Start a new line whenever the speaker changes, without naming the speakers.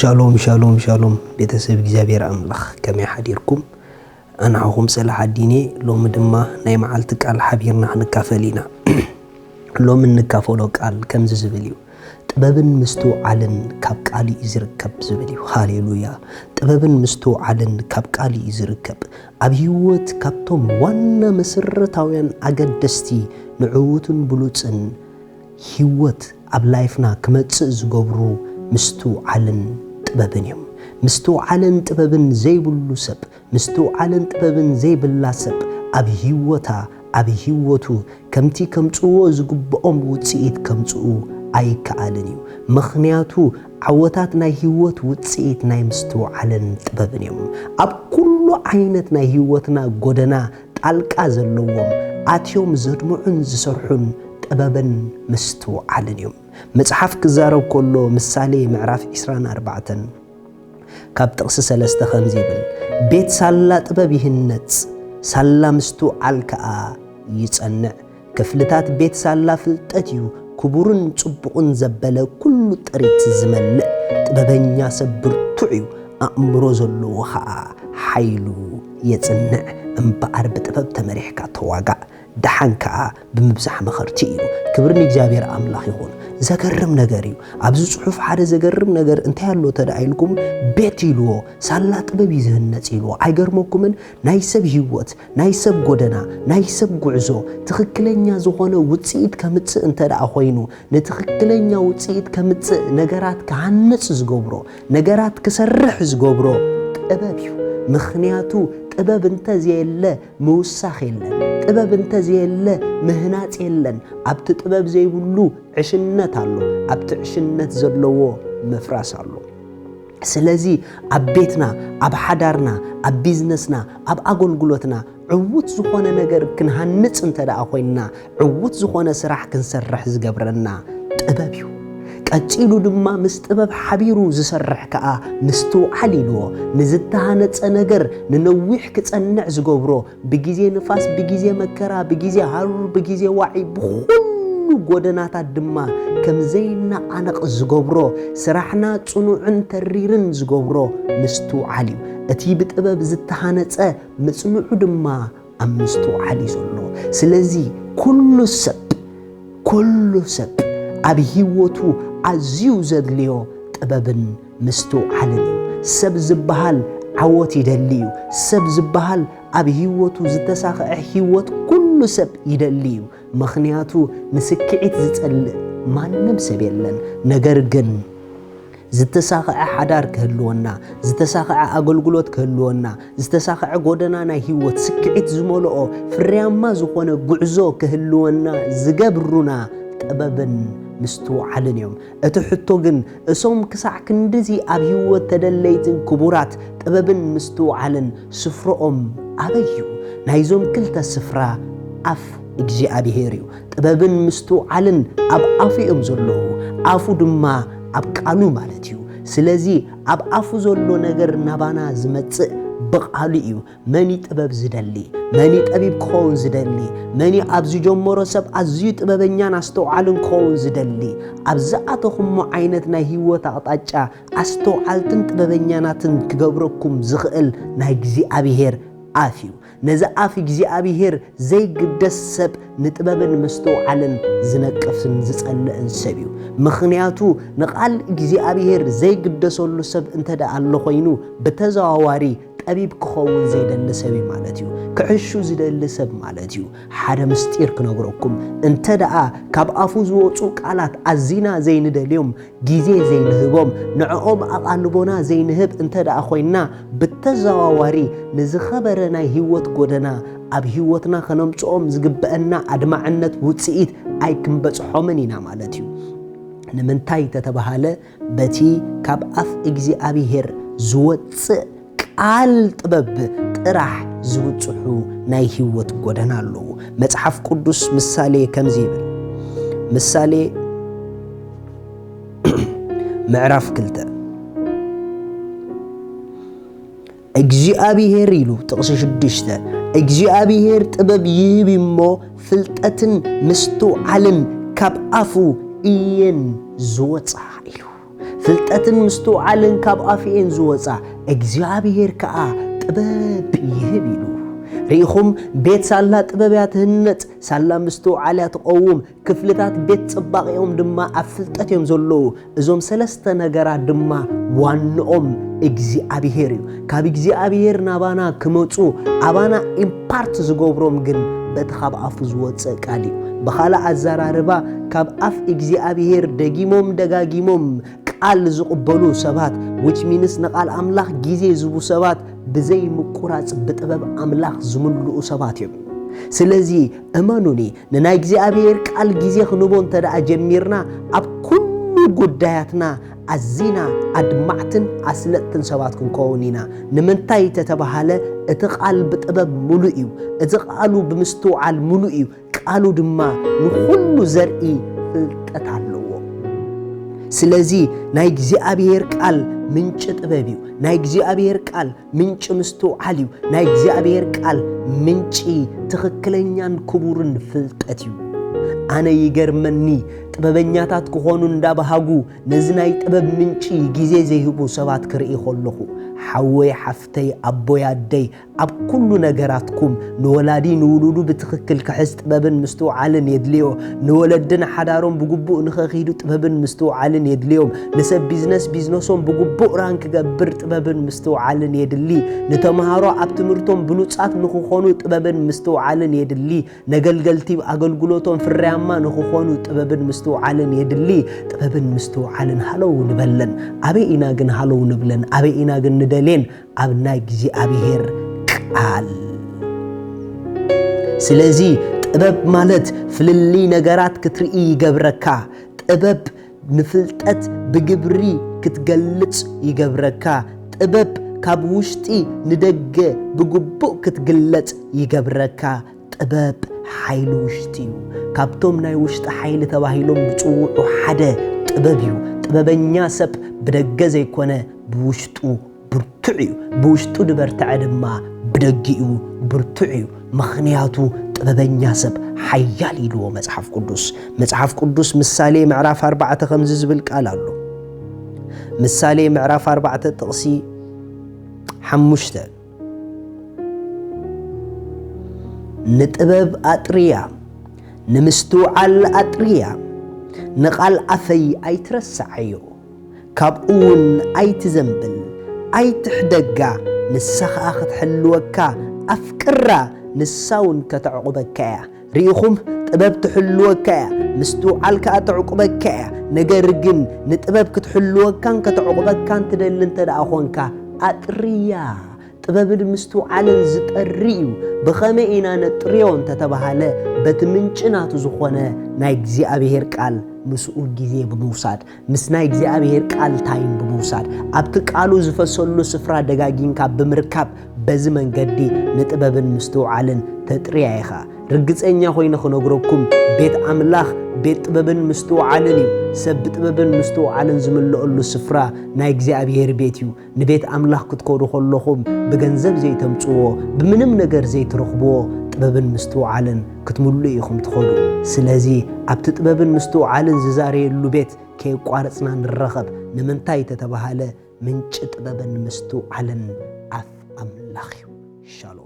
شالوم شالوم شالوم بيتسب እግዚአብሔር አምላኽ ከመይ ሓዲርኩም ኣንዓኹም صلاح الدين ሎሚ ድማ ናይ መዓልቲ ቃል ሓቢርና ክንካፈል ኢና ሎሚ ንካፈሎ ቃል ከምዚ ዝብል እዩ ጥበብን ምስተውዓልን ካብ ቃል ይዝርከብ ዝብል እዩ ሃሌሉያ ጥበብን ምስተውዓልን ካብ ቃል ይዝርከብ ኣብ ህይወት ካብቶም ዋና መሰረታውያን ኣገደስቲ ንዕውትን ብሉጽን ህይወት ኣብ ላይፍና ክመጽእ ዝገብሩ مستوعلن طببن يوم مستوعلن طببن زي بلوسب مستوعلن طببن زي بلاسب أبي هيوتو كمتي كمتو زغبኦም ውጽኢት ከምጽኡ ኣይከኣልንዩ ምኽንያቱ ዓወታት ናይ ህይወት ውጽኢት ናይ مستوعلن طببን እዮም ኣብ ኩሉ ዓይነት ናይ ህይወትና ጎደና ጣልቃ ዘለዎም ኣትዮም ዘድምዑን ዝሰርሑን طببن مستوعلن እዮም مصحف كزارب كله مثالي معرف 24 كاب تقص 3 5 يبل بيت سالا طبب يهنت سالا مستوعل كا يصنع كفلتات بيت سالا فلطتيو كبورن صبقن زبل كل طريت زمل طببنيا سبرتعيو أمرو زلو خا حيلو يصنع امبار بطبب تمريحكا تواغا دحنكا بمبزح مخرتي كبرني እግዚአብሔር አምላኽ ይሁን زغرم نغريو ابز صحف حدا زغرم نغر انت يالو تدايلكم بيت يلو سالا طبب يزهنص يلو ايغرمكمن نايسب هيوت نايسب غودنا نايسب غعزو تخكلنيا زخونه وصيت كمص انت دا خوينو نتخكلنيا وصيت كمص نغرات كانص زغبرو نغرات كسرح زغبرو طببيو مخنياتو طبب انت زيله موسخ يلن طبب انت زيله مهنات يلن ابت طبب زي بلو عشنت አሉ ابت عشنت زلو مفراس አሉ ስለዚህ አቤትና አብ ሓዳርና አብ ቢዝነስና አብ አገልግሎትና ዕውት ዝኾነ ነገር ክንሃንጽ እንተዳ ኮይና ዕውት ዝኾነ ስራሕ ክንሰርሕ ዝገብረና ጥበብዩ ቀጭሉ ድማ ምስጥበብ ሓቢሩ ዝሰርሕ ከኣ ምስተውዓል ኢልዎ ንዝተሃነጸ ነገር ንነዊሕ ክጸንዕ ዝገብሮ ብጊዜ ንፋስ ብጊዜ መከራ ብጊዜ ሃሩር ብጊዜ ዋዒ ብኹሉ ጎደናታት ድማ ከምዘይና ኣነቕ ዝገብሮ ስራሕና ጽኑዕን ተሪርን ዝገብሮ ምስተውዓል እዩ እቲ ብጥበብ ዝተሃነጸ መጽኑዑ ድማ ኣብ ምስተውዓል ዘሎ ስለዚ ኩሉ ሰብ ኣብ ህይወቱ ኣዝዩ ዘድልዮ ጥበብን ምስተውዓልን እዩ ሰብ ዝበሃል ዓወት ይደልዩ ሰብ ዝበሃል ኣብ ህይወቱ ዝተሳኽዐ ህይወት ኩሉ ሰብ ይደልዩ ምኽንያቱ ንስክዒት ዝጸልእ ማንም ሰብ የለን ነገር ግን ዝተሳኽዐ ሓዳር ክህልወና ዝተሳኽዐ ኣገልግሎት ክህልወና ዝተሳኽዐ ጎደና ናይ ህይወት ስክዒት ዝመልኦ ፍርያማ ዝኾነ ጉዕዞ ክህልወና ዝገብሩና ጥበብን مستوعلن يوم اتحطو جن اسوم كسع كندزي اب هيوت تدليتن كبورات طببن مستوعلن سفرኦም ابيو نايزوم كلتا سفرا اف እግዚአብሔርዩ طببن مستوعلن اب افيم زلو افو دما اب قالو مالتيو ስለዚህ اب افو زلو ነገር ናባና ዝመጽእ بقاليو مني طبب زدلي مني طبيب كون زدلي مني ابز جمرو سب ازي طببኛን አስተውዓልን كون زدلي ابزاتكم عينتنا ህይወት አቅጣጫ አስተውዓልትን ጥበበኛናትን ክገብረኩም ዝኽእል ናይ እግዚአብሔር አፊው ነዛ አፍ እግዚአብሔር ዘይግደሰብ ንጥበብን መስተውዓልን ዝነቅፍን ዝጸልእን ሰብዩ ምኽንያቱ ንቃል እግዚአብሔር ዘይግደሰሉ ሰብ እንተዳ አለ ኮይኑ በተዛዋዋሪ ጠቢብ ክኸውን ዘይደለ ሰብ ማለት እዩ ክዕሹ ዝደለ ሰብ ማለት እዩ ሓደ ምስጢር ክነግረኩም እንተደኣ ካብ አፉ ዝወጹ ቃላት አዚና ዘይንደልዮም ጊዜ ዘይንህቦም ንዕኦም አቃልቦና ዘይንህብ እንተደኣ ኮይና በተዛዋዋሪ ንዝኸበረ ናይ ህይወት ጎደና ኣብ ህይወትና ከነምጽኦም ዝግበአና አድማዕነት ውጽኢት ኣይክንበጽሖምን ኢና ማለት እዩ ንምንታይ ተተባሃለ በቲ ካብ አፍ እግዚአብሔር ዝወጽእ ቃል ጥበብ ጥራሕ ዝውጽሑ ናይ ህይወት ጎደና ኣለዎ መጽሐፍ ቅዱስ ምሳሌ ከምዚ ይብል ምሳሌ ምዕራፍ 2 እግዚአብሔር ይሉ ጥቅስ 6 እግዚአብሔር ጥበብ ይህብ እሞ ፍልጠትን ምስተውዓልን ካብ አፉ እየን ዝወጽ ኢሉ ፍልጠትን ምስተውዓልን ካብ ኣፍኤን ዝወፃ እግዚአብሔር ከዓ ጥበብ ይህብ ኢሉ ريخم بيت سالا طببيات هنت سالا مستوعاليا تقوم كفلتات بيت صباقيهم دما افلطتهم زلو ازوم سلسته نغرات دما وانኦም እግዚአብሔር ካብ እግዚአብሔር ናባና ክመጹ አባና ኢምፓርት ዝገብሮም ግን በተኻብ አፍ ዝወፀ ቃል በኻላ አዛራርባ ካብ አፍ እግዚአብሔር ደጊሞም ደጋጊሞም ቃል ዝቅበሉ ሰባት which means ነቃል አምላኽ ጊዜ ዝቡ ሰባት بزي مقراص بطبب املاح زملؤ ሰባት እዮም ስለዚ እመኑኒ ንናይ እግዚአብሔር ቃል ጊዜ ክንቦን ተዳ ጀሚርና ኣብ ኩሉ ጉዳያትና አዚና አድማዕትን አስለጥን ሰባት ክንኮውኒና ንምንታይ ተተባሃለ እቲ ቃል በጥበብ ሙሉእ እዩ እቲ ቃሉ ብምስተውዓል ሙሉእ እዩ ቃሉ ድማ ንኹሉ ዘርኢ ፍልጠት ኣለዎ ስለዚ ናይ እግዚአብሔር ቃል ምንጭ ጥበብ እዩ ናይ እግዚአብሔር ቃል ምንጭ ምስተውዓል እዩ ናይ እግዚአብሔር ቃል ምንጭ ትክክለኛን ክቡርን ፍልጠት እዩ አነ ይገርመኒ ጥበበኛታት ክኾኑ እንዳባሃጉ ነዝናይ ጥበብ ምንጭ ጊዜ ዘይህቡ ሰባት ክርኢ ኸለኹ ሓወይ ሓፍተይ አቦይ አደይ ኣብ ኩሉ ነገራትኩም ንወላዲ ንውሉዱ ብትክክል ክሕዝ ጥበብን ምስተውዓልን የድልዮ ንወለድን ሓዳሮም ብግቡእ ንኸኺዱ ጥበብን ምስተውዓልን የድልዮም ንሰብ ቢዝነሶም ብግቡእ ራን ክገብር ጥበብን ምስተውዓልን የድሊ ንተማሃሮ ኣብ ትምህርቶም ብሉጻት ንኽኾኑ ጥበብን ምስተውዓልን የድሊ ነገልገልቲ ኣገልግሎቶም ፍርያማ ንኽኾኑ ጥበብን ምስተውዓልን የድሊ ጥበብን ምስተውዓልን ሃለው ንበለን ኣበይና ግን ሃለው ንብለን ኣበይና ግን ንደሌን ኣብ ናይ እግዚአብሔር ቃል ስለዚ ጥበብ ማለት ፍልሊ ነገራት ክትርኢ ይገብረካ ጥበብ ንፍልጠት ብግብሪ ክትገልጽ ይገብረካ ጥበብ ካብ ውሽጢ ንደገ ብግቡእ ክትግለጽ ይገብረካ ጥበብ ሓይሉ ውሽጢ እዩ ካብቶም ናይ ውሽጢ ሓይሊ ተባሂሎም ብጽውዑ ሓደ ጥበብ እዩ ጥበበኛ ሰብ ብደገ ዘይኮነ ብውሽጡ ብርቱዕ እዩ ብውሽጡ ድበርትዐ ድማ بدقيو برتعيو مخنياتو طببኛ ሰብ حيال ይልዎ መጽሐፍ ቅዱስ ምሳሌ ምዕራፍ 4 5 ዝብል ቃል አሎ ምሳሌ ምዕራፍ 4 ጥቅሲ 5 ንጥበብ አጥሪያ ንምስተውዓል አጥሪያ ንቃል አፈይ አይትረሳዓዮ ካብኡን አይትዘንብል አይትሕደጋ ንሳኻ ክትሕልወካ አፍቅራ ንሳውን ከተዕቁበካ ሪኢኹም ጥበብ ትሕልወካ ምስተውዓልካ ተዕቁበካ ነገር ግን ንጥበብ ክትሕልወካን ከተዕቁበካን ትደልን ተዳኾንካ አጥሪያ ጥበብ ምስተውዓልን ዝጠሪዩ በኸመኢና ነጥሪዮን ተተባሃለ በትምንጭናቱ ዝኾነ ናይ እግዚአብሔር ቃል مسؤ ጊዜ በመውሳድ ምስናይ እግዚአብሔር ቃል ታይም በመውሳድ ኣብቲ ቃሉ ዝፈሰሉ ስፍራ ደጋጊንካ በመርከብ በዚ መንገዲ ንጥበብን ምስተውዓልን ተጥሪያይኻ ርግጸኛ ሆይነ ክነግረኩም ቤት አምላኽ ቤት ጥበብን ምስተውዓልን ሰብ ጥበብን ምስተውዓልን ዝምልአሉ ስፍራ ናይ እግዚአብሔር ቤት እዩ ንቤት አምላኽ ክትኮዱ ኸለኹም በገንዘብ ዘይተምጽዎ በምንም ነገር ዘይትረኽብዎ ጥበብን ምስተውዓልን ክትምሉ ኢኹም ትኸዱ ስለዚ ኣብቲ ጥበብን ምስተውዓልን ዝዛረየሉ ቤት ከይቋርጽና ንረኸብ ንምንታይ ተተባሃለ ምንጭ ጥበብን ምስተውዓልን ኣፍ አምላኽ እዩ ሻሎም